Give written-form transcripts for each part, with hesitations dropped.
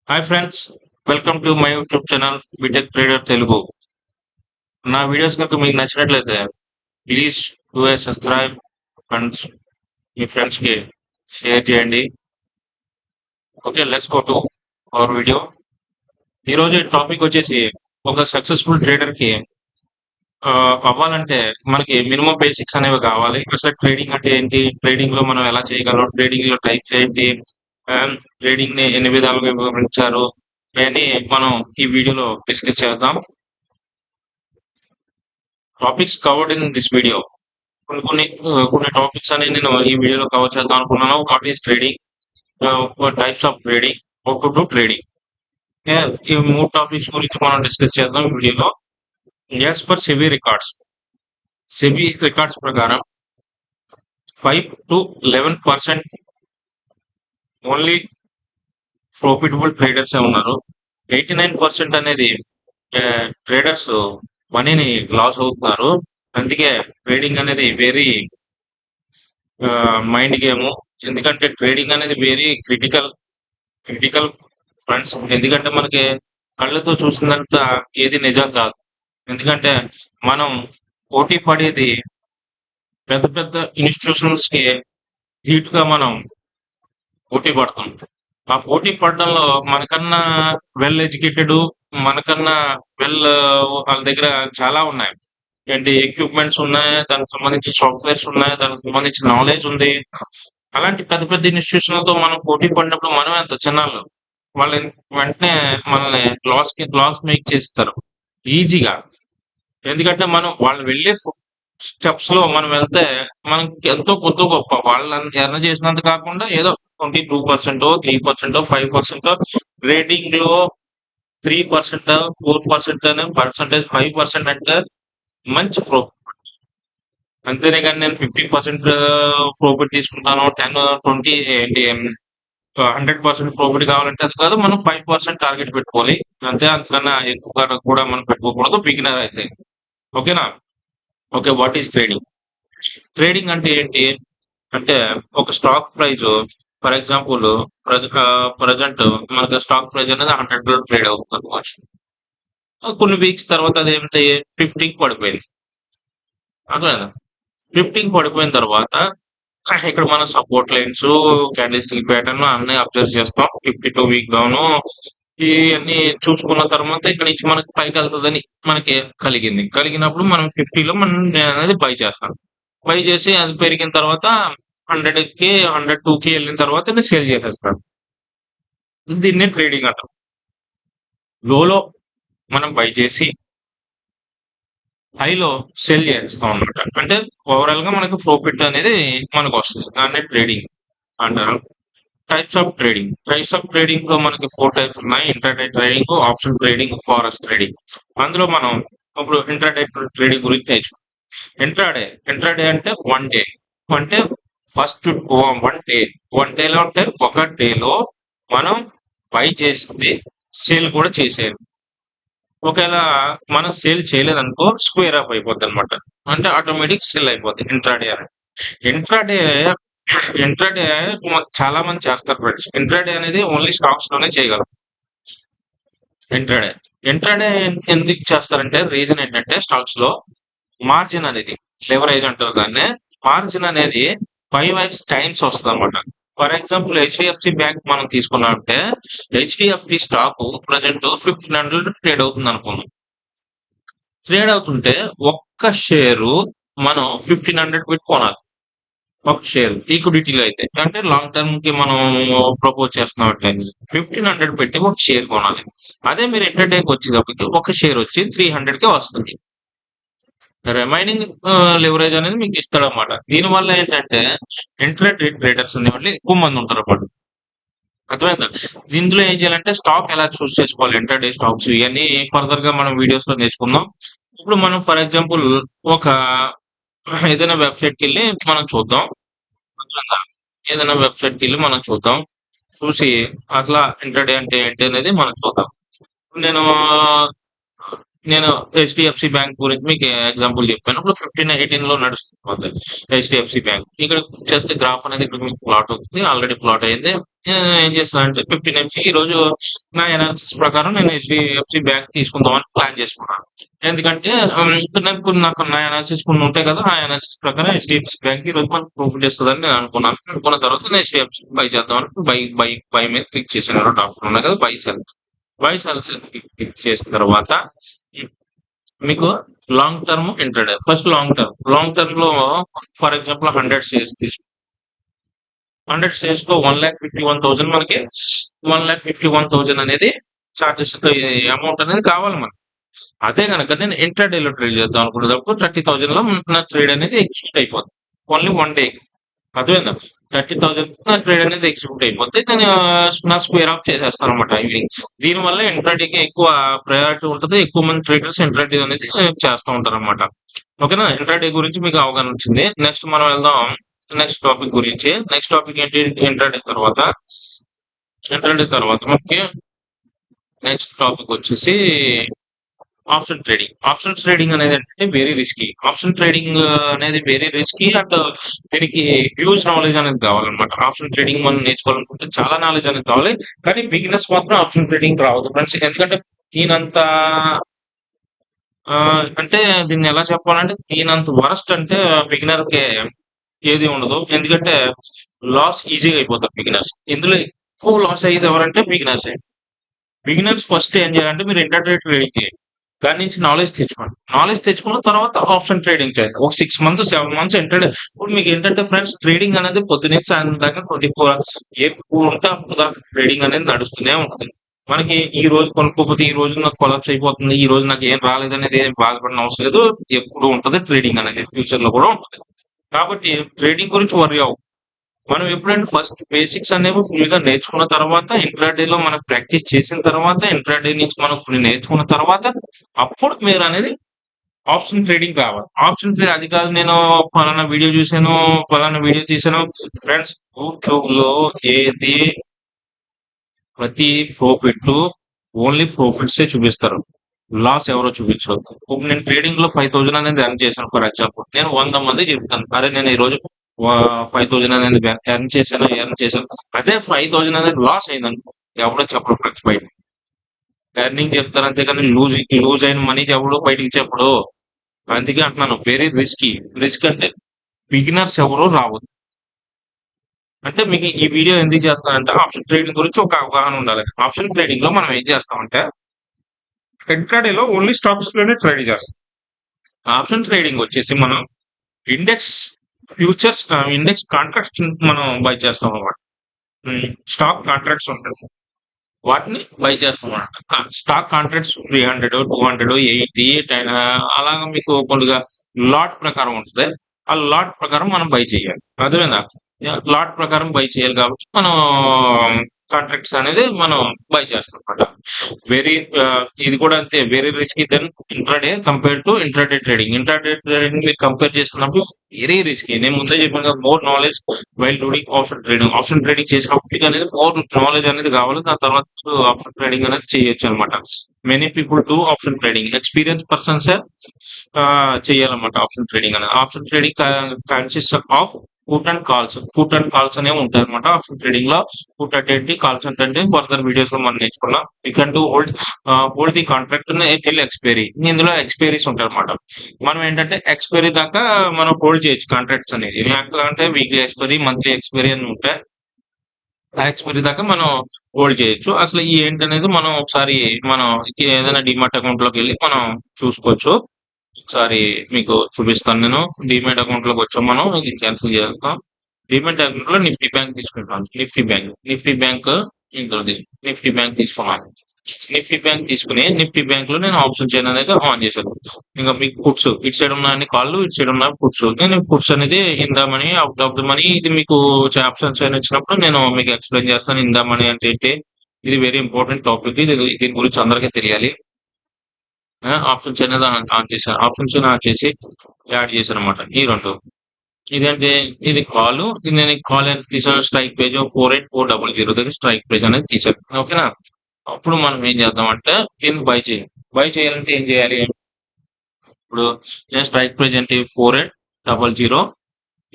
Hi friends, welcome to my YouTube channel B Tech Trader Telugu. నా videos కనుక మీకు నచ్చినట్లయితే please do a subscribe and మీ ఫ్రెండ్స్కి షేర్ చేయండి. Okay, let's go to our video. ఈరోజు టాపిక్ వచ్చేసి ఒక సక్సెస్ఫుల్ ట్రేడర్కి అవ్వాలంటే మనకి మినిమం బేసిక్స్ అనేవి కావాలి. అసలు ట్రేడింగ్ అంటే ఏంటి, ట్రేడింగ్ లో మనం ఎలా చేయగలం, ట్రేడింగ్ లో టైప్స్ ఏంటి, ట్రేడింగ్ ని ఎన్ని విధాలుగా వివరించారు అని మనం ఈ వీడియోలో డిస్కస్ చేద్దాం. Topics covered in this video. కొన్ని టాపిక్స్ అనేవి నేను ఈ వీడియోలో కవర్ చేద్దాం అనుకున్నాను. What is trading, types of trading, how to trading. ఈ మూడు టాపిక్స్ గురించి మనం డిస్కస్ చేద్దాం ఈ వీడియోలో. As per SEBI records, SEBI records ప్రకారం 5 to 11% ఓన్లీ ప్రాఫిటబుల్ ట్రేడర్స్ ఉన్నారు. 89% అనేది ట్రేడర్స్ మనీని లాస్ అవుతున్నారు. అందుకే ట్రేడింగ్ అనేది వెరీ మైండ్ గేమ్. ఎందుకంటే ట్రేడింగ్ అనేది వెరీ క్రిటికల్ ఫ్రెండ్స్. ఎందుకంటే మనకి కళ్ళతో చూసినంత ఏది నిజం కాదు. ఎందుకంటే మనం పోటీ పడేది పెద్ద పెద్ద ఇన్స్టిట్యూషన్స్ కి ధీటుగా మనం పోటీ పడతాం. ఆ పోటీ పడడంలో మనకన్నా వెల్ ఎడ్యుకేటెడ్, మనకన్నా వెల్ వాళ్ళ దగ్గర చాలా ఉన్నాయి. ఏంటి ఎక్విప్మెంట్స్ ఉన్నాయి, దానికి సంబంధించి సాఫ్ట్వేర్స్ ఉన్నాయి, దానికి సంబంధించి నాలెడ్జ్ ఉంది. అలాంటి పెద్ద పెద్ద ఇన్స్టిట్యూషన్లతో మనం పోటీ పడినప్పుడు మనం ఎంత చిన్నాళ్ళు వాళ్ళు వెంటనే మనల్ని లాస్ మేక్ చేస్తారు ఈజీగా. ఎందుకంటే మనం వాళ్ళు వెళ్ళే స్టెప్స్ లో మనం వెళ్తే మనకి ఎంతో కొద్ది గొప్ప వాళ్ళని ఎర్న్ చేసినంత కాకుండా ఏదో 22%, 3%, 5% రేటింగ్ లో 3%, 4% అనే పర్సెంటేజ్, 5% అంటే మంచి ప్రాఫిట్. అంతేనే కానీ నేను 50% ప్రాఫిట్ తీసుకుంటాను, 10, 20 ఏంటి 100% ప్రాఫిట్ కావాలంటే అది కాదు. మనం 5% టార్గెట్ పెట్టుకోవాలి అంతే. అంతకన్నా ఎక్కువ కూడా మనం పెట్టుకోకూడదు బిగినర్ అయితే. ఓకేనా? Okay, what is trading? Trading అంటే ఏంటి అంటే ఒక stock price, for example present మనకి స్టాక్ ప్రైస్ అనేది 100 లో ట్రేడ్ అవుతుంది అనుకోవచ్చు. కొన్ని వీక్స్ తర్వాత అది ఏమిటి 50కి పడిపోయింది. అర్థమైందా? 50కి పడిపోయిన తర్వాత ఇక్కడ మన support lines, candle stick pattern అన్ని అబ్జర్వ్ చేస్తాం. 52 వీక్ డౌన్ ఇవన్నీ చూసుకున్న తర్వాత ఇక్కడ నుంచి మనకి పైకి వెళ్తుందని మనకి కలిగినప్పుడు మనం 50లో మనం నేను అనేది బై చేస్తాను. బై చేసి అది పెరిగిన తర్వాత 100కి 102కి వెళ్ళిన తర్వాత నేను సేల్ చేసేస్తాను. దీన్నే ట్రేడింగ్ అంటాం. లోలో మనం బై చేసి హైలో సెల్ చేస్తాం అనమాట. అంటే ఓవరాల్ గా మనకు ప్రాఫిట్ అనేది మనకు వస్తుంది. దాన్నే ట్రేడింగ్ అంటారు. టైప్స్ ఆఫ్ ట్రేడింగ్ లో మనకి 4 టైప్స్ ఉన్నాయి. Intraday trading, option trading, forex trading. అందులో మనం ఇప్పుడు ఇంటర్డే ట్రేడింగ్ గురించి నేర్చుకుంటాం. ఇంట్రాడే అంటే 1 డే. అంటే ఫస్ట్ 1 డే, 1 డేలో అంటే ఒక డేలో మనం బై చేసింది సేల్ కూడా చేసేది. ఒకవేళ మనం సేల్ చేయలేదనుకో స్క్వేర్ ఆఫ్ అయిపోద్ది అనమాట. అంటే ఆటోమేటిక్ సేల్ అయిపోద్ది ఇంట్రాడే అని. ఇంట్రాడే ఇంట్రాడే చాలా మంది చేస్తారు ఫ్రెండ్స్. ఇంట్రాడే అనేది ఓన్లీ స్టాక్స్ లోనే చేయగలం. ఇంట్రాడే ఇంట్రాడే ఎందుకు చేస్తారంటే రీజన్ ఏంటంటే స్టాక్స్ లో మార్జిన్ అనేది లెవరేజ్ అంటారు దాన్ని. మార్జిన్ అనేది 5x టైమ్స్ వస్తుంది అనమాట. ఫర్ ఎగ్జాంపుల్ హెచ్డిఎఫ్సి బ్యాంక్ మనం తీసుకున్నామంటే హెచ్డిఎఫ్సి స్టాక్ ప్రజెంట్ 1500 ట్రేడ్ అవుతుంది అనుకుందాం. ట్రేడ్ అవుతుంటే ఒక్క షేరు మనం 1500 పెట్టి కొనాలి. ఒక షేర్ ఈక్విటీలో అయితే అంటే లాంగ్ టర్మ్ కి మనం ప్రపోజ్ చేస్తున్నాం అంటే 1500 పెట్టి ఒక షేర్ కొనాలి. అదే మీరు ఇంటర్డేకి వచ్చేటప్పటికి ఒక షేర్ వచ్చి 300కే వస్తుంది. రిమైనింగ్ లివరేజ్ అనేది మీకు ఇస్తాడన్నమాట. దీనివల్ల ఏంటంటే ఇంట్రాడే ట్రేడర్స్ అనేవాళ్ళు ఎక్కువ మంది ఉంటారు అన్నమాట. అర్థమైందా? ఇందులో ఏం చేయాలంటే స్టాక్ ఎలా చూస్ చేసుకోవాలి, ఇంటర్డే స్టాక్స్ ఇవన్నీ ఫర్దర్ గా మనం వీడియోస్ లో నేర్చుకుందాం. ఇప్పుడు మనం ఫర్ ఎగ్జాంపుల్ ఒక ఏదైనా వెబ్సైట్ కి వెళ్ళి మనం చూద్దాం. అర్థమైందా? ఏదైనా వెబ్సైట్ కి వెళ్ళి మనం చూద్దాం. చూసి అట్లా ఇంటర్డే అంటే ఏంటి అనేది మనం చూద్దాం. నేను నేను హెచ్డిఎఫ్సి బ్యాంక్ గురించి మీకు ఎగ్జాంపుల్ చెప్పాను. ఇప్పుడు 15, 18 లో నడుస్తుంది హెచ్డిఎఫ్సి బ్యాంక్. ఇక్కడ చేస్తే గ్రాఫ్ అనేది ఇక్కడ మీకు ప్లాట్ అవుతుంది. ఆల్రెడీ ప్లాట్ అయింది. ఏం చేస్తానంటే 15 ఈ రోజు నా అనాలిసిస్ ప్రకారం నేను హెచ్డిఎఫ్సి బ్యాంక్ తీసుకుందామని ప్లాన్ చేసుకున్నాను. ఎందుకంటే నాకు నా అనాలిసిస్ కొన్ని ఉంటాయి కదా, ఆ అనాలిసిస్ ప్రకారం హెచ్డిఎఫ్సి బ్యాంక్ ఈ రోజు మనకు ప్రూఫ్ చేస్తుందని నేను అనుకున్నాను. అనుకున్న తర్వాత నేను హెచ్డిఎఫ్సి బై చేద్దామని బై మీద క్లిక్ చేశాను. ఆప్షన్ ఉన్నాయి కదా, బై సెల్ క్లిక్ చేసిన తర్వాత మీకు long term intraday. First long term లో ఫర్ ఎగ్జాంపుల్ 100 షేర్స్ తీసుకు 100 షేర్స్ లో 1,51,000 మనకి 1,51,000 అనేది చార్జెస్ అమౌంట్ అనేది కావాలి మనకి. అదే కనుక నేను ఇంట్రాడే లో ట్రేడ్ చేద్దాం అనుకునేటప్పుడు 30,000 లో నా ట్రేడ్ అనేది ఎగ్జిక్యూట్ అయిపోతుంది. Only 1 day. అర్థమైందా? 30,000 నా ట్రేడ్ అనేది ఎగ్జిక్యూట్ అయిపోతే నేను నా స్క్వేర్ ఆఫ్ చేసేస్తాను అనమాట ఈవినింగ్. దీనివల్ల ఇంట్రాడేకి ఎక్కువ ప్రయారిటీ ఉంటుంది. ఎక్కువ మంది ట్రేడర్స్ ఇంట్రాడే అనేది చేస్తూ ఉంటారు అనమాట. ఓకేనా? ఇంట్రాడే గురించి మీకు అవగాహన వచ్చింది. నెక్స్ట్ మనం వెళ్దాం నెక్స్ట్ టాపిక్ గురించి. నెక్స్ట్ టాపిక్ ఏంటి? ఇంట్రాడే తర్వాత మనకి నెక్స్ట్ టాపిక్ వచ్చేసి ఆప్షన్ ట్రేడింగ్ అనేది అంటే వెరీ రిస్కీ. ఆప్షన్ ట్రేడింగ్ అనేది వెరీ రిస్కీ అండ్ దీనికి హ్యూజ్ నాలెడ్జ్ అనేది కావాలన్నమాట. ఆప్షన్ ట్రేడింగ్ మనం నేర్చుకోవాలనుకుంటే చాలా నాలెడ్జ్ అనేది కావాలి. కానీ బిగినర్స్ మాత్రం ఆప్షన్ ట్రేడింగ్ రావద్దు ఫ్రెండ్స్. ఎందుకంటే దీనంత అంటే దీన్ని ఎలా చెప్పాలంటే దీనంత వరస్ట్ అంటే బిగినర్ కి ఏది ఉండదు. ఎందుకంటే లాస్ ఈజీగా అయిపోతారు బిగినర్స్. ఇందులో ఎక్కువ లాస్ అయ్యేది ఎవరంటే బిగినర్స్ ఫస్ట్ ఏం చేయాలంటే మీరు ఇంటర్డే ట్రేడింగ్ చేయండి. దాని నుంచి నాలెడ్జ్ తెచ్చుకోండి. నాలెడ్జ్ తెచ్చుకున్న తర్వాత ఆప్షన్ ట్రేడింగ్ చేయండి. ఒక 6 మంత్స్ 7 మంత్స్ ఇంటర్డే. ఇప్పుడు మీకు ఏంటంటే ఫ్రెండ్స్, ట్రేడింగ్ అనేది పొద్దున్నే సాయంత్రం దాకా 24 ఎప్పుడు ఉంటే అప్పుడు దాకా ట్రేడింగ్ అనేది నడుస్తూనే ఉంటుంది. మనకి ఈ రోజు కొనుక్కోకపోతే ఈ రోజు నాకు కొలాప్స్ అయిపోతుంది, ఈ రోజు నాకు ఏం రాలేదనేది ఏం బాధపడిన అవసరం లేదు. ఎప్పుడు ఉంటది ట్రేడింగ్ అనేది, ఫ్యూచర్ లో కూడా ఉంటుంది. కాబట్టి ట్రేడింగ్ గురించి వర్రీ అవ్వకు. మనం ఎప్పుడంటే ఫస్ట్ బేసిక్స్ అనేవి ఫుల్ గా నేర్చుకున్న తర్వాత, ఇంట్రాడే లో మనం ప్రాక్టీస్ చేసిన తర్వాత, ఇంట్రాడే నుంచి మనం ఫుల్ నేర్చుకున్న తర్వాత అప్పుడు మీరు అనేది ఆప్షన్ ట్రేడింగ్ రావాలి. ఆప్షన్ ట్రేడ్ అది కాదు నేను పలానా వీడియో చూసాను, పలానా వీడియో తీసాను. ఫ్రెండ్స్, యూట్యూబ్ లో ఏది ప్రతి ప్రాఫిట్ ఓన్లీ ప్రాఫిట్స్ చూపిస్తారు. లాస్ ఎవరో చూపించరు. ఇప్పుడు నేను ట్రేడింగ్ లో 5,000 అనేది ఎర్న్ చేశాను ఫర్ ఎగ్జాంపుల్. నేను 100 మంది చెప్తాను, అరే నేను ఈ రోజు 5,000 అనేది ఎర్న్ చేశాను. అదే 5,000 అనేది లాస్ అయిందనుకో, ఎవడో చెప్పడు ఫ్రెండ్స్ బయట. ఎర్నింగ్ చెప్తారు అంతేగాని లూజ్ అయిన మనీ ఎవడు బయటికి చెప్పడు. అందుకే అంటున్నాను వెరీ రిస్క్ అంటే బిగినర్స్ ఎవరు రావద్దు. అంటే మీకు ఈ వీడియో ఎందుకు చేస్తానంటే ఆప్షన్ ట్రేడింగ్ గురించి ఒక అవగాహన ఉండాలి. ఆప్షన్ ట్రేడింగ్ లో మనం ఏం చేస్తామంటే ఇంట్రాడేలో ఓన్లీ స్టాక్స్ లోనే ట్రేడ్ చేస్తాం. ఆప్షన్ ట్రేడింగ్ వచ్చేసి మనం ఇండెక్స్ ఫ్యూచర్స్, ఇండెక్స్ కాంట్రాక్ట్స్ మనం బై చేస్తాం అన్నమాట. స్టాక్ కాంట్రాక్ట్స్ ఉంటాయి, వాటిని బై చేస్తాం అన్నమాట. స్టాక్ కాంట్రాక్ట్స్ 300, 200, 80, 10 అలాగా మీకు కొద్దిగా లాట్ ప్రకారం ఉంటుంది. ఆ లాట్ ప్రకారం మనం బై చేయాలి. అర్థమైందా? లాట్ ప్రకారం బై చేయాలి కాబట్టి మనం కాంట్రాక్ట్స్ అనేది మనం బై చేస్తాం అనమాట. వెరీ ఇది కూడా అంతే, very risky then compare to intraday trading. మీరు కంపేర్ చేసుకున్నప్పుడు వెరీ రిస్కీ. నేను ముందే చెప్పాను కదా, more knowledge while doing option trading చేసినప్పుడు అనేది మోర్ నాలెడ్జ్ అనేది కావాలి. దాని తర్వాత ఆప్షన్ ట్రేడింగ్ అనేది చేయొచ్చు అనమాట. Many people do option trading, experience persons చేయాలన్నమాట ఆప్షన్ ట్రేడింగ్ అనేది. Option trading consist of put and calls అనేవి ఉంటాయి అనమాట ఆప్షన్ ట్రేడింగ్ లో. పుట్ అంటే ఏంటి, కాల్స్ అంటే ఫర్దర్ వీడియోస్ లో మనం నేర్చుకున్నాం. You can to hold the contract till expiry. ఇందులో ఎక్స్పైరీస్ ఉంటాయి అనమాట. మనం ఏంటంటే ఎక్స్పైరీ దాకా మనం హోల్డ్ చేయొచ్చు కాంట్రాక్ట్స్ అనేది. ఎట్లా అంటే వీక్లీ ఎక్స్పైరీ, మంత్లీ ఎక్స్పైరీ అని ఉంటాయి. ఆ ఎక్స్పైరీ దాకా మనం హోల్డ్ చేయొచ్చు. అసలు ఈ ఏంటనేది మనం ఒకసారి మనం ఏదైనా డిమాట్ అకౌంట్ లోకి వెళ్ళి మనం చూసుకోవచ్చు. ఒకసారి మీకు చూపిస్తాను. నేను డిమాట్ అకౌంట్ లోకి వచ్చాం, మనం ఇది క్యాన్సిల్ చేస్తాం. డిమాట్ అకౌంట్ లో నిఫ్టీ బ్యాంక్ తీసుకుంటాను. నిఫ్టీ బ్యాంక్ ఇందులో నిఫ్టీ బ్యాంక్ తీసుకున్నాను. నిఫ్టీ బ్యాంక్ తీసుకుని నిఫ్టీ బ్యాంక్ లో నేను ఆప్షన్ చైన్ అనేది ఆన్ చేశాను. ఇంకా మీకు పుట్స్ ఇటు సైడ్ ఉన్న కాళ్ళు, ఇటు సైడ్ ఉన్న పుట్స్. నేను పుట్స్ అనేది in the money, out of the money. ఇది మీకు ఆప్షన్ చైన్ వచ్చినప్పుడు నేను మీకు ఎక్స్ప్లెయిన్ చేస్తాను. ఇన్ ద మనీ అంటే ఏంటి, ఇది వెరీ ఇంపార్టెంట్ టాపిక్. దీని గురించి అందరికీ తెలియాలి. ఆప్షన్ చైన్ ఆన్ చేశాను. ఆప్షన్ చైన్ ఆన్ చేసి యాడ్ చేశాను అనమాట ఈ రెండు. ఇదంటే ఇది కాల్. నేను కాల్ ఎంత తీసాను, స్ట్రైక్ పేజ్ 48,400 దగ్గర స్ట్రైక్ పేజ్ అనేది తీసాను. ఓకేనా? అప్పుడు మనం ఏం చేద్దామంటే దీన్ని బై చేయాలి. బై చేయాలంటే ఏం చేయాలి? ఇప్పుడు నేను స్ట్రైక్ ప్రైస్ ఏంటి 4800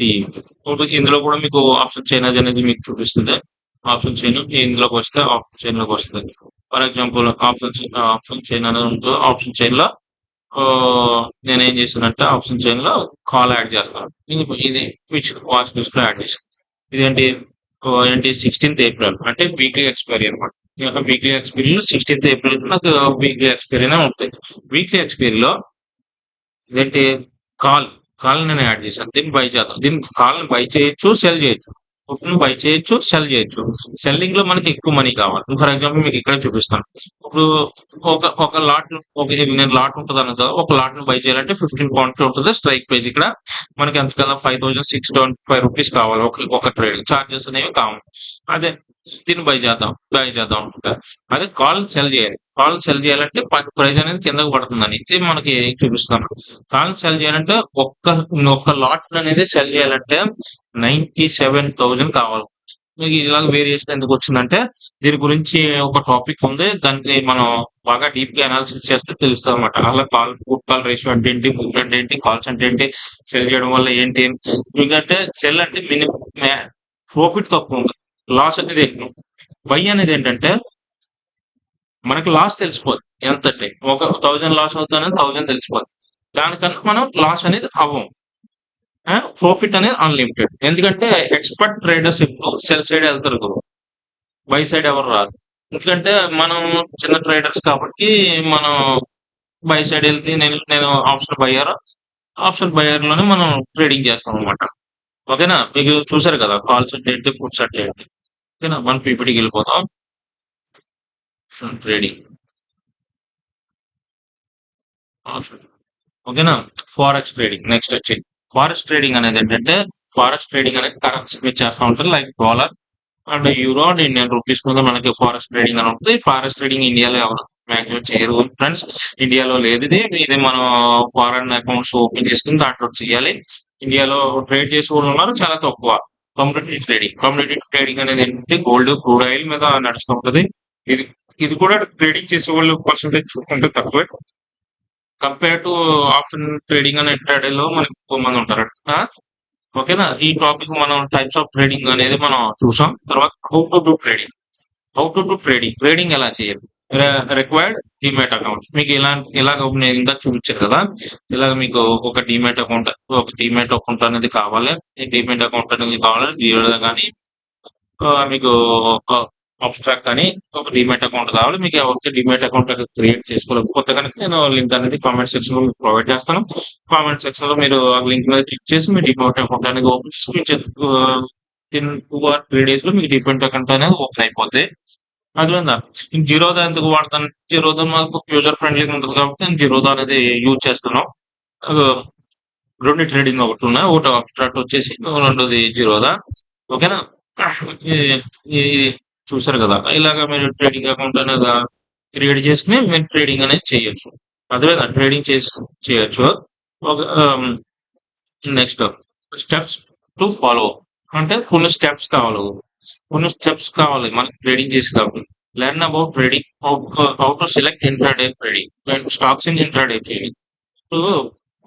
ఈ ఇప్పుడు ఇందులో కూడా మీకు ఆప్షన్ చైన్ అనేది మీకు చూపిస్తుంది. ఆప్షన్ చైన్ ఇందులోకి వస్తే ఆప్షన్ చైన్ లోకి వస్తుంది. ఫర్ ఎగ్జాంపుల్ ఆప్షన్ చైన్ అనేది ఉంటుంది. ఆప్షన్ చైన్ లో నేను ఏం చేస్తానంటే ఆప్షన్ చైన్ లో కాల్ యాడ్ చేస్తాను. ఇది విచ్ వాచ్ న్యూస్ లో యాడ్ చేశాను. ఇదేంటి ఏంటి 16th ఏప్రిల్ అంటే వీక్లీ ఎక్స్పైరీ అనమాట. వీక్లీ ఎక్స్పైరీ 16th ఏప్రిల్ నాకు వీక్లీ ఎక్స్పైరీ ఉంటుంది. వీక్లీ ఎక్స్పైరీలో ఇదేంటి కాల్ కాల్ నేను యాడ్ చేశాను. దీన్ని బై చేద్దాం. దీనికి కాల్ బై చేయొచ్చు, సెల్ చేయొచ్చు. పుట్ను బై చేయొచ్చు, సెల్ చేయొచ్చు. సెల్లింగ్ లో మనకి ఎక్కువ మనీ కావాలి. ఫర్ ఎగ్జాంపుల్ మీకు ఇక్కడ చూపిస్తాను. ఇప్పుడు ఒక లాట్ నేను లాట్ ఉంటుంది అన్న కదా, ఒక లాట్ ను బై చేయాలంటే 15 పాయింట్స్ ఉంటుంది స్ట్రైక్ ప్రైస్. ఇక్కడ మనకి ఎంత కదా 5625 రూపీస్ కావాలి ఒక ట్రేడ్. చార్జెస్ అనేవి కావాలి. అదే దీన్ని బై చేద్దాం అనుకుంటా. అదే కాల్ సెల్ చేయాలి. కాల్ సెల్ చేయాలంటే ప్రైస్ అనేది కిందకు పడుతుందని ఇది మనకి చూపిస్తాం. కాల్ సెల్ చేయాలంటే ఒక్క లాట్ అనేది సెల్ చేయాలంటే 97,000 కావాలి. మీకు ఇలాగ వేరియేషన్ ఎందుకు వచ్చిందంటే దీని గురించి ఒక టాపిక్ ఉంది. దానికి మనం బాగా డీప్ గా అనాలిసిస్ చేస్తే తెలుస్తుంది అనమాట. అలా పుట్ కాల్ రేషియో అంటే ఏంటి, పుట్ అంటే ఏంటి, కాల్స్ అంటే ఏంటి, సెల్ చేయడం వల్ల ఏంటి. ఎందుకంటే సెల్ అంటే మినిమం ప్రాఫిట్ తక్కువ ఉంది, లాస్ అనేది ఎక్కువ. బై అనేది ఏంటంటే మనకి లాస్ తెలిసిపోద్ది ఎంత అంటే ఒక 1000 లాస్ అవుతానని 1000 తెలిసిపోద్ది. దానికన్నా మనం లాస్ అనేది అవ్వం. ప్రాఫిట్ అనేది అన్లిమిటెడ్. ఎందుకంటే ఎక్స్పర్ట్ ట్రేడర్స్ ఎప్పుడు సెల్ సైడ్ వెళ్తారు కదా, బై సైడ్ ఎవరు రారు. ఎందుకంటే మనం చిన్న ట్రేడర్స్ కాబట్టి మనం బై సైడ్ వెళ్తే నేను ఆప్షన్ బయ్యర్ లోనే మనం ట్రేడింగ్ చేస్తాం అనమాట. ఓకేనా? మీకు చూసారు కదా కాల్స్ అంటే ఏంటి, పుట్స్ అంటే ఏంటి. ఓకేనా? మనం పీపీటీకి వెళ్ళిపోతాం. ట్రేడింగ్ ఓకేనా? ఫారెక్స్ ట్రేడింగ్ నెక్స్ట్ వచ్చి ఫారెక్స్ ట్రేడింగ్ అనేది ఏంటంటే ఫారెక్స్ ట్రేడింగ్ అనేది కరెన్సీ మీద చేస్తూ ఉంటారు. Like dollar and euro and Indian rupees మీద మనకి ఫారెక్స్ ట్రేడింగ్ అని ఉంటుంది. ఫారెక్స్ ట్రేడింగ్ ఇండియాలో ఎవరు మాక్సిమం చేయరు ఫ్రెండ్స్. ఇండియాలో లేదు ఇది. ఇది మనం ఫారెన్ అకౌంట్స్ ఓపెన్ చేసుకుని దాంట్లో చేయాలి. ఇండియాలో ట్రేడ్ చేసే వాళ్ళు ఉన్నారు, చాలా తక్కువ. కమ్యూనిటీ ట్రేడింగ్ అనేది ఏంటంటే గోల్డ్, క్రూడ్ ఆయిల్ మీద నడుస్తుంటది. ఇది ఇది కూడా ట్రేడింగ్ చేసే వాళ్ళు పర్సంటేజ్ చూసుకుంటే తక్కువే కంపేర్ టు ఆప్షన్ ట్రేడింగ్ అనే ఇంట్రాడే లో మనకి ఎక్కువ మంది ఉంటారు. ఓకేనా? ఈ టాపిక్ మనం టైప్స్ ఆఫ్ ట్రేడింగ్ అనేది మనం చూసాం. తర్వాత how to do trading. Trading ఎలా చేయాలి? Required demat account. మీకు ఇలాగ నేను ఇందాక చూపించాను కదా, ఇలాగ మీకు ఒక డిమాట్ అకౌంట్ అనేది కావాలి. ఈ డిమాట్ అకౌంట్ అనేది కావాలి జీరో కానీ మీకు అబ్స్ట్రాక్ట్ కానీ ఒక డిమాట్ అకౌంట్ కావాలి. మీకు ఎవరికి డిమాట్ అకౌంట్ క్రియేట్ చేసుకోలేకపోతే కనుక నేను లింక్ అనేది కామెంట్ సెక్షన్ లో మీకు ప్రొవైడ్ చేస్తాను. కామెంట్ సెక్షన్ లో మీరు ఆ లింక్ మీద క్లిక్ చేసి మీ డిమాట్ అకౌంట్ అనేది ఓపెన్ చేసి ఇన్ 2 or 3 days లో మీకు డిమాట్ అకౌంట్ అనేది ఓపెన్ అయిపోద్ది. అర్థమైందా? జీరోదా ఎందుకు వాడతాను? జీరోదా మాకు యూజర్ ఫ్రెండ్లీగా ఉంటుంది కాబట్టి నేను జీరోదా అనేది యూజ్ చేస్తున్నాం. రెండు ట్రేడింగ్ ఒకటి ఉన్నాయి. ఒకటి అబ్స్ట్రాక్ట్ వచ్చేసి రెండోది జీరోదా. ఓకేనా? ఇది చూసారు కదా, ఇలాగా మీరు ట్రేడింగ్ అకౌంట్ అనేది క్రియేట్ చేసుకుని మీరు ట్రేడింగ్ అనేది చేయొచ్చు. అర్థమైందా? ట్రేడింగ్ చేయొచ్చు. ఒక నెక్స్ట్ స్టెప్స్ టు ఫాలో అంటే కొన్ని స్టెప్స్ కావాలి మనకి ట్రేడింగ్ చేసి కాబట్టి. Learn about trading, how to select intraday trading, stocks in intraday trading. ఇప్పుడు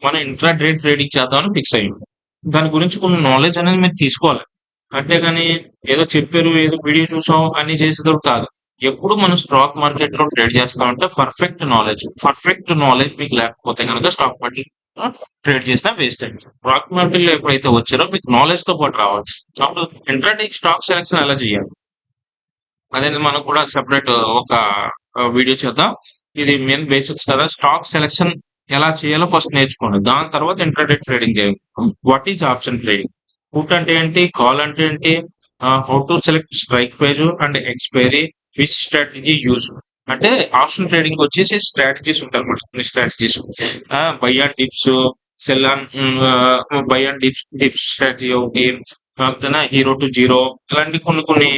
మనం ఇంట్రాడే ట్రేడింగ్ చేద్దామని ఫిక్స్ అయ్యింది. దాని గురించి కొన్ని నాలెడ్జ్ అనేది మీరు తీసుకోవాలి. అంతేగాని ఏదో చెప్పారు, ఏదో వీడియో చూసాం అని చేసేటప్పుడు కాదు. ఎప్పుడు మనం స్టాక్ మార్కెట్ లో ట్రేడ్ చేస్తామంటే పర్ఫెక్ట్ నాలెడ్జ్ మీకు లేకపోతే కనుక స్టాక్ మార్కెట్ ట్రేడ్ చేసినా వేస్ట్ అయింది. స్టాక్ మార్కెట్ లో ఎప్పుడైతే వచ్చారో మీకు నాలెడ్జ్ తో పాటు రావాలి. అప్పుడు ఇంట్రాడే స్టాక్ సెలెక్షన్ ఎలా చేయాలి అనేది మనం కూడా సెపరేట్ ఒక వీడియో చేద్దాం. ఇది మెయిన్ బేసిక్స్ కదా. స్టాక్ సెలెక్షన్ ఎలా చేయాలో ఫస్ట్ నేర్చుకోండి. దాని తర్వాత ఇంట్రాడే ట్రేడింగ్ చేయండి. What is option trading? Put అంటే ఏంటి, కాల్ అంటే ఏంటి, how to select strike price and expiry, which strategy use. అంటే ఆప్షన్ ట్రేడింగ్ వచ్చేసి స్ట్రాటజీస్ ఉంటాయి అన్నమాట. కొన్ని strategies buy and dips, sell and buy and dips strategy ఒకటి, హీరో టు జీరో, ఇలాంటి కొన్ని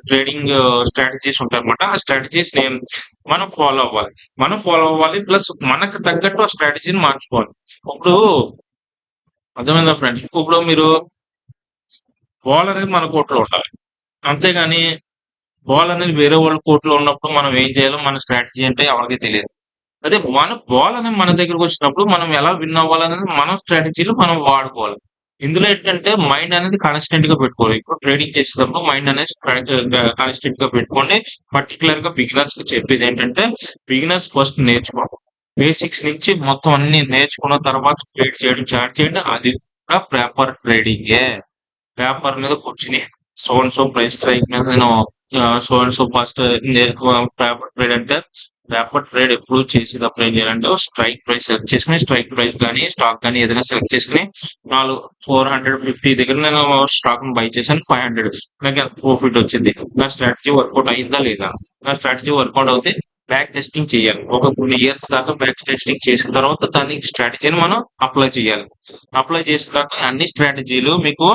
ట్రేడింగ్ స్ట్రాటజీస్ ఉంటాయి అనమాట. ఆ స్ట్రాటజీస్ ని మనం ఫాలో అవ్వాలి ప్లస్ మనకు తగ్గట్టు ఆ స్ట్రాటజీని మార్చుకోవాలి. ఇప్పుడు అర్థమైందా ఫ్రెండ్స్? ఇప్పుడు మీరు బాల్ అనేది మన కోర్టులో ఉండాలి, అంతేగాని బాల్ అనేది వేరే వాళ్ళ కోర్టులో ఉన్నప్పుడు మనం ఏం చేయాలో మన స్ట్రాటజీ అంటే ఎవరికి తెలియదు. అదే మన బాల్ అనేది మన దగ్గరకు వచ్చినప్పుడు మనం ఎలా విన్ అవ్వాలనేది మన స్ట్రాటజీలో మనం వాడుకోవాలి. ఇందులో ఏంటంటే మైండ్ అనేది కాన్స్టెంట్ గా పెట్టుకోవాలి. ఇప్పుడు ట్రేడింగ్ చేసేటప్పుడు మైండ్ అనేది కాన్స్టెంట్ గా పెట్టుకోండి. పర్టికులర్ గా బిగినర్స్ కి చెప్పేది ఏంటంటే బిగినర్స్ ఫస్ట్ నేర్చుకోండి. బేసిక్స్ నుంచి మొత్తం అన్ని నేర్చుకున్న తర్వాత ట్రేడ్ చేయడం స్టార్ట్ చేయండి. అది కూడా పేపర్ ట్రేడింగే. పేపర్ మీద కూర్చుని so and so price strike మీద నేను so and so first paper trade అంటే పేపర్ ట్రేడ్ ఎప్పుడు చేసేటప్పుడు ఏం చేయాలంటే స్ట్రైక్ ప్రైస్ సెలెక్ట్ చేసుకుని స్ట్రైక్ ప్రైస్ కానీ స్టాక్ కానీ ఏదైనా సెలెక్ట్ చేసుకుని 450 దగ్గర నేను స్టాక్ బై చేశాను 500 నాకు ఎంత ప్రాఫిట్ వచ్చింది, నా స్ట్రాటజీ వర్కౌట్ అయిందా లేదా, నా స్ట్రాటజీ వర్కౌట్ అవుతే బ్యాక్ టెస్టింగ్ చేయాలి. ఒక కొన్ని ఇయర్స్ దాకా బ్యాక్ టెస్టింగ్ చేసిన తర్వాత దాని స్ట్రాటజీని మనం అప్లై చేయాలి. అప్లై చేసిన తర్వాత అన్ని స్ట్రాటజీలు మీకు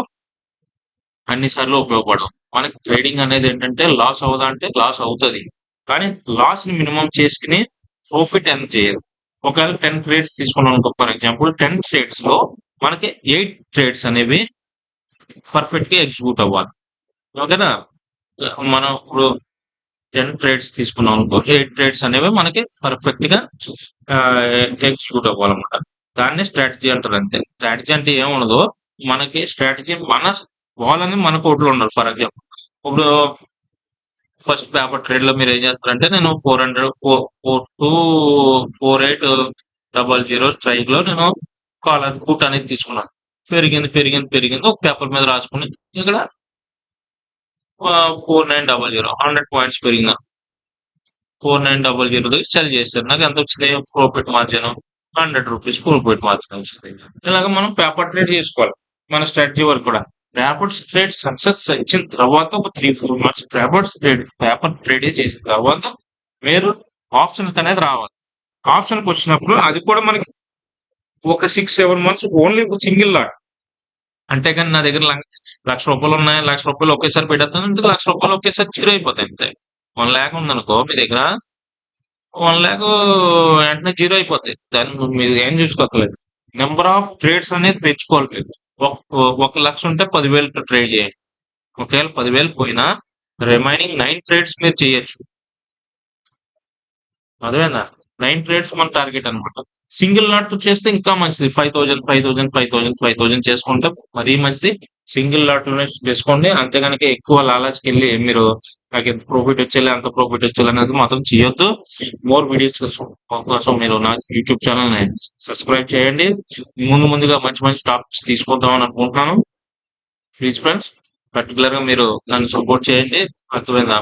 అన్ని సార్లు ఉపయోగపడవు. మనకి ట్రేడింగ్ అనేది ఏంటంటే లాస్ అవుదా అంటే లాస్ అవుతుంది, కానీ లాస్ ని మినిమం చేసుకుని ప్రాఫిట్ ఎంత చేయాలి. ఒకవేళ 10 ట్రేడ్స్ తీసుకున్నాం అనుకో, ఫర్ ఎగ్జాంపుల్ 10 ట్రేడ్స్ లో మనకి 8 ట్రేడ్స్ అనేవి పర్ఫెక్ట్ గా ఎగ్జిక్యూట్ అవ్వాలి. ఓకేనా? మనం ఇప్పుడు 10 ట్రేడ్స్ తీసుకున్నాం అనుకో, 8 ట్రేడ్స్ అనేవి మనకి పర్ఫెక్ట్ గా ఎగ్జిక్యూట్ అవ్వాలన్నమాట. దాన్నే స్ట్రాటజీ అంటారు అంతే. స్ట్రాటజీ అంటే ఏముండదు, మనకి స్ట్రాటజీ మన బాల్ అనేది మన కోర్టులో ఉండాలి. ఫర్ ఎగ్జాంపుల్ ఇప్పుడు ఫస్ట్ పేపర్ ట్రేడ్ లో మీరు ఏం చేస్తారంటే నేను 4800 స్ట్రైక్ లో నేను కాలర్ పుట్ అనేది తీసుకున్నాను. పెరిగింది పెరిగింది పెరిగింది ఒక పేపర్ మీద రాసుకుని ఇక్కడ 4900 100 పాయింట్స్ పెరిగింది. 4900 దగ్గర సెల్ చేశారు. నాకు ఎంత వచ్చింది ప్రాఫిట్ మార్జిన్ ₹100 ప్రాఫిట్ మార్జిన్ వచ్చింది. ఇలాగ మనం పేపర్ ట్రేడ్ చేసుకోవాలి. మన స్ట్రాటజీ వర్క్ కూడా పేపర్ ట్రేడ్ సక్సెస్ ఇచ్చిన తర్వాత ఒక 3-4 మంత్స్ పేపర్ ట్రేడ్ చేసిన తర్వాత మీరు ఆప్షన్స్ అనేది రావాలి. ఆప్షన్ వచ్చినప్పుడు అది కూడా మనకి ఒక 6-7 మంత్స్ ఓన్లీ సింగిల్ లాట్. అంతేగాని నా దగ్గర ₹1,00,000 ఉన్నాయి, ₹1,00,000 ఒకేసారి పెట్టేస్తాను అంటే ₹1,00,000 ఒకేసారి జీరో అయిపోతాయి అంతే. 1,00,000 ఉందనుకో మీ దగ్గర 1,00,000 వెంటనే జీరో అయిపోతాయి. దాన్ని మీరు ఏం చూసుకోవట్లేదు. నెంబర్ ఆఫ్ ట్రేడ్స్ అనేది పెంచుకోవాలి మీరు. ఒక 1,00,000 ఉంటే 10,000 ట్రేడ్ చేయండి. ఒకవేళ 10,000 పోయినా రిమైనింగ్ 9 ట్రేడ్స్ మీరు చేయొచ్చు. అదేనా 9 ట్రేడ్స్ మన టార్గెట్ అనమాట. సింగిల్ లాట్ చేస్తే ఇంకా మంచిది. 5,000 5,000 5,000 5,000 చేసుకుంటే మరీ మంచిది. సింగిల్ లాట్ చేసుకోండి. అంతే కనుక ఎక్కువ లాలచ్కి వెళ్ళి మీరు నాకు ఎంత ప్రాఫిట్ వచ్చేయాలి అంత ప్రాఫిట్ వచ్చేయాలి అనేది మాత్రం చేయొద్దు. మోర్ వీడియోస్ కోసం మీరు నా యూట్యూబ్ ఛానల్ ని సబ్స్క్రైబ్ చేయండి. ముందుగా మంచి మంచి టాపిక్స్ తీసుకుందామని అనుకుంటున్నాను. ప్లీజ్ ఫ్రెండ్స్, పర్టికులర్ గా మీరు నన్ను సపోర్ట్ చేయండి. అర్థమైందా?